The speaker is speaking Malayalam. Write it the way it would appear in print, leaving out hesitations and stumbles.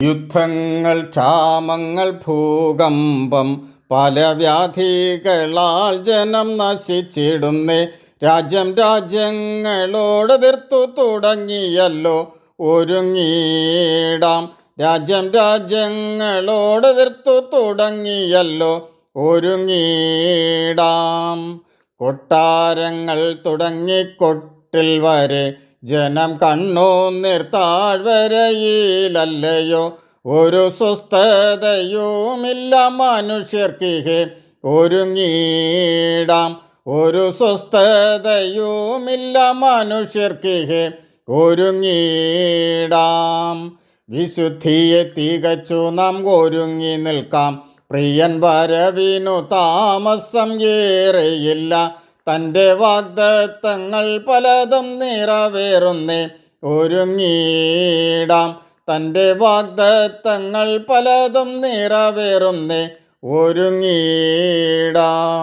യുദ്ധങ്ങൾ, ക്ഷാമങ്ങൾ, ഭൂകമ്പം, പല വ്യാധികളാൽ ജനം നശിച്ചിടുന്നേ. രാജ്യങ്ങളോട് എതിർത്തു തുടങ്ങിയല്ലോ ഒരുങ്ങിടാം. രാജ്യങ്ങളോട് എതിർത്തു തുടങ്ങിയല്ലോ ഒരുങ്ങിടാം. കൊട്ടാരങ്ങൾ തുടങ്ങി കൊട്ടിൽ വരെ ജനം കണ്ണുനീർ താഴ്വരയിലല്ലയോ. ഒരു സ്വസ്ഥതയുമില്ല മനുഷ്യർക്കിഹേ ഒരുങ്ങിടാം. ഒരു സ്വസ്ഥതയുമില്ല മനുഷ്യർക്കിഹേ ഒരുങ്ങിടാം. വിശുദ്ധിയെ തികച്ചു നാം ഒരുങ്ങി നിൽക്കാം. പ്രിയൻ വരവിനു താമസം ഏറെയില്ല. തൻ്റെ വാഗ്ദത്തങ്ങൾ പലതും നിറവേറുന്നേ ഒരുങ്ങിടാം. തൻ്റെ വാഗ്ദത്തങ്ങൾ പലതും നിറവേറുന്നേ ഒരുങ്ങിടാം.